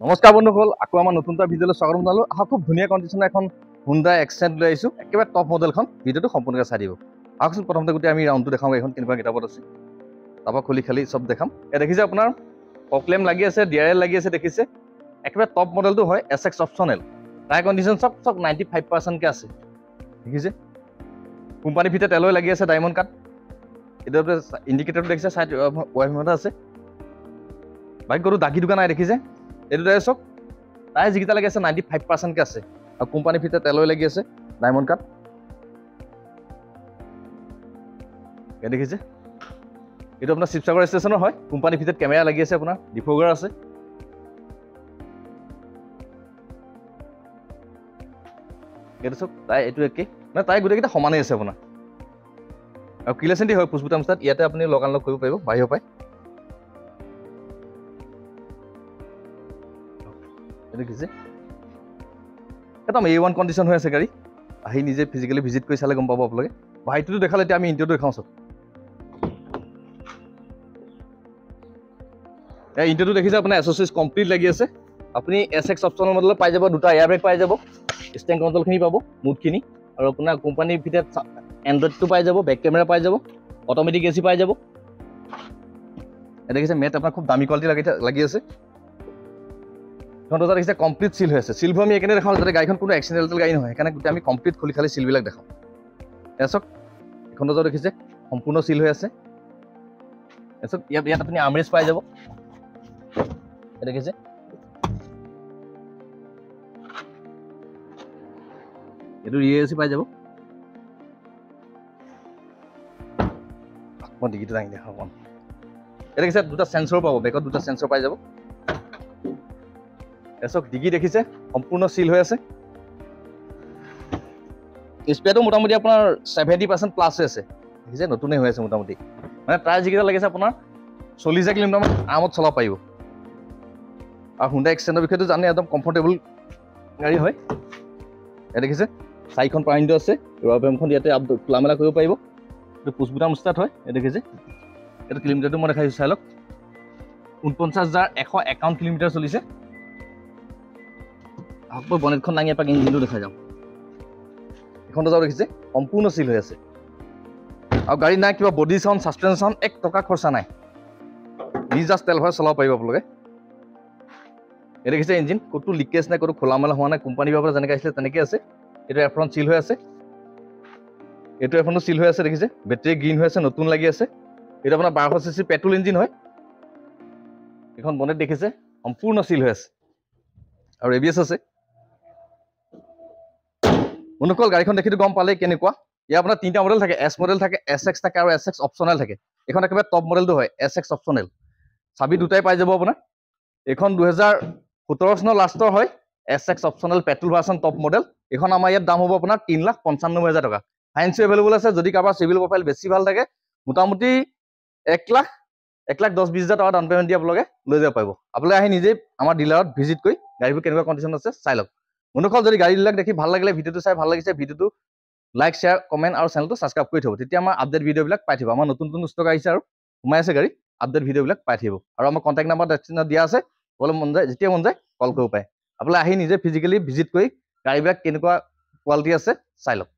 নমস্কাৰ বন্ধুসকল, আকৌ আমাৰ নতুন এটা ভিডিঅ'লৈ স্বাগতম জনালোঁ। খুব ধুনীয়া কণ্ডিশ্যনৰ এখন হুণ্ডাই এক্সেণ্ট লৈ আহিছোঁ, একেবাৰে টপ মডেলখন। ভিডিঅ'টো সম্পূৰ্ণকৈ চাই দিব। আহকচোন প্ৰথমতে গোটেই আমি ৰাউণ্ডটো দেখাওঁ, এইখন কেনেকুৱা কিতাপত আছে, তাৰপৰা খুলি খালি চব দেখাম। দেখিছে আপোনাৰ প্ৰক্লেম লাগি আছে, DRL লাগি আছে, দেখিছে একেবাৰে টপ মডেলটো হয়, SX অপশ্যনেল। টায়াৰ কণ্ডিশ্যন চব 95%কৈ আছে, দেখিছে। কোম্পানী ভিতৰত এলয় লাগি আছে, ডায়মণ্ড কাট। এতিয়া ইণ্ডিকেটৰটো দেখিছে, চাইড ৱাইফমতে আছে। বাইক গৰু দাগি দোকান নাই, দেখিছে। এইটো টায়াৰ চাওক, টায়াৰ যিকেইটা লাগি আছে 95%কৈ আছে, আৰু কোম্পানীৰ ভিতৰত এলয় লাগি আছে, ডায়মণ্ড কাট। দেখিছে, এইটো আপোনাৰ শিৱসাগৰ ষ্টেচনৰ হয়। কোম্পানীৰ ভিতৰত কেমেৰা লাগি আছে, আপোনাৰ ডিফগাৰ আছে। এইটো চাওক, টায়াৰ এইটো একেই, মানে টায়াৰ গোটেইকেইটা সমানেই আছে আপোনাৰ। আৰু কিলেচেণ্টি হয়, পুছ বুটাম ষ্টাৰ্ট। ইয়াতে আপুনি লগ আনলক কৰিব পাৰিব বাহিৰৰ পৰাই। দেখিছে, একদম A1 কণ্ডিশ্যন হৈ আছে গাড়ী। আহি নিজে ফিজিকেলি ভিজিট কৰি চালে গম পাব আপোনালোকে। ভাইটোতো দেখালে, এতিয়া আমি ইণ্টাৰটো দেখাওঁ চব। ইণ্টাৰটো দেখিছে আপোনাৰ এছ'চিয়েজ কমপ্লিট লাগি আছে। আপুনি SX অপশ্যনৰ মডেলত পাই যাব, দুটা এয়াৰ বেগ পাই যাব, ষ্টেণ্ড কণ্ট্ৰলখিনি পাব, মুডখিনি, আৰু আপোনাৰ কোম্পানীৰ ভিতৰত এণ্ড্ৰইডটো পাই যাব, বেক কেমেৰা পাই যাব, অট'মেটিক AC পাই যাব। দেখিছে মেট আপোনাৰ খুব দামী কোৱালিটি লাগি আছে। দৰ্জা দেখিছে কমপ্লিট চিল হৈ আছে। চিলবোৰ আমি এইকাৰণে দেখাওঁ যাতে গাড়ীখন কোনো এক্সিডেণ্টেল গাড়ী নহয়, সেইকাৰণে গোটেই আমি কমপ্লিট খুলি খালি চিলবিলাক দেখাওঁ। চাওক, এখন দৰ্জা দেখিছে সম্পূৰ্ণ চিল হৈ আছে। তাৰপিছত ইয়াত আপুনি আৰ্মৰেষ্ট পাই যাব, দেখিছে। এইটো AC পাই যাব। মই ডিগিটো দাঙি দেখাওঁ অকণ। দেখিছে দুটা চেঞ্চৰ পাব, বেকত দুটা চেঞ্চৰ পাই যাব। চাওক, ডিগি দেখিছে সম্পূৰ্ণ চিল হৈ আছে। স্পেয়াৰটো মোটামুটি আপোনাৰ 70% প্লাছ হৈ আছে, দেখিছে নতুনেই হৈ আছে মোটামুটি। মানে টায়াৰ যিকেইটা লাগিছে আপোনাৰ 40,000 কিলোমিটাৰমান আৰামত চলাব পাৰিব। আৰু হুণ্ডাই এক্সেণ্টৰ বিষয়েটো জানে, একদম কমফৰ্টেবল গাড়ী হয়। দেখিছে 4খন পাৱাৰ উইণ্ডো আছে, ৰয়াৰ বেমখন ইয়াতে খোলা মেলা কৰিব পাৰিব। এইটো পুছ বুটাম ষ্টাৰ্ট হয়। দেখিছে এইটো কিলোমিটাৰটো মই দেখাইছোঁ, চাই লওক 49,151 কিলোমিটাৰ চলিছে। আকৌ বনেটখন দাঙি এপাক ইঞ্জিনটো দেখাই যাওঁ। এখন দৰ্জাও দেখিছে সম্পূৰ্ণ চিল হৈ আছে। আৰু গাড়ী নাই কিবা বডি চাউণ্ড, ছাছপেনশ্যন, 1 টকা খৰচা নাই। নিজ জাষ্ট তেল ভৰাই চলাব পাৰিব আপোনালোকে। এই দেখিছে ইঞ্জিন ক'তো লিকেজ নাই, ক'তো খোলা মেলা হোৱা নাই। কোম্পানীৰ পৰা যেনেকৈ আহিছিলে তেনেকৈ আছে। এইটো এফ্ৰণ্ট চিল হৈ আছে, এইটো এফ্ৰণ্টো চিল হৈ আছে। দেখিছে বেটেৰী গ্ৰীণ হৈ আছে, নতুন লাগি আছে। এইটো আপোনাৰ 1200 cc পেট্ৰল ইঞ্জিন হয়। এইখন বনেট দেখিছে সম্পূৰ্ণ চিল হৈ আছে, আৰু ABS আছে। বন্ধুসকল, গাড়ীখন দেখিটো গম পালেই কেনেকুৱা। ইয়াৰ আপোনাৰ 3টা মডেল থাকে, S মডেল থাকে, SX থাকে, আৰু SX অপশ্যনেল থাকে। এইখন একেবাৰে টপ মডেলটো হয়, SX অপশ্যনেল। চাবি দুটাই পাই যাব আপোনাৰ। এইখন 2017 চনৰ লাষ্টৰ হয়, SX optional petrol version top model. এইখন আমাৰ ইয়াত দাম হ'ব আপোনাৰ 3,95,000 টকা। ফাইনেন্সিও এভেইলেবল আছে। যদি কাৰোবাৰ চিভিল প্ৰফাইল বেছি ভাল থাকে, মোটামুটি 1,10,20,000 টকা ডাউন পে'মেণ্ট দি আপোনালোকে লৈ যাব পাৰিব। আপোনালোকে আহি নিজেই আমাৰ ডিলাৰত ভিজিট কৰি গাড়ীবোৰ কেনেকুৱা কণ্ডিশ্যন আছে চাই লওক। বন্ধুসকল, যদি গাড়ীবিলাক দেখি ভাল লাগিলে, ভিডিঅ'টো চাই ভাল লাগিছে, ভিডিঅ'টো লাইক, শ্বেয়াৰ, কমেণ্ট আৰু চেনেলটো ছাবস্ক্ৰাইব কৰি থ'ব। তেতিয়া আমাৰ আপডেট ভিডিঅ'বিলাক পাই থাকিব। আমাৰ নতুন ষ্টক আহিছে আৰু সোমাই আছে গাড়ী, আপডেট ভিডিঅ'বিলাক পাই থাকিব। আৰু আমাৰ কণ্টেক্ট নাম্বাৰ ডেছক্ৰিপশ্যনত দিয়া আছে, ক'বলৈ মন যায় যেতিয়া মন যায় কল কৰিব পাৰে। আপোনালোকে আহি নিজে ফিজিকেলি ভিজিট কৰি গাড়ীবিলাক কেনেকুৱা কোৱালিটি আছে চাই লওক।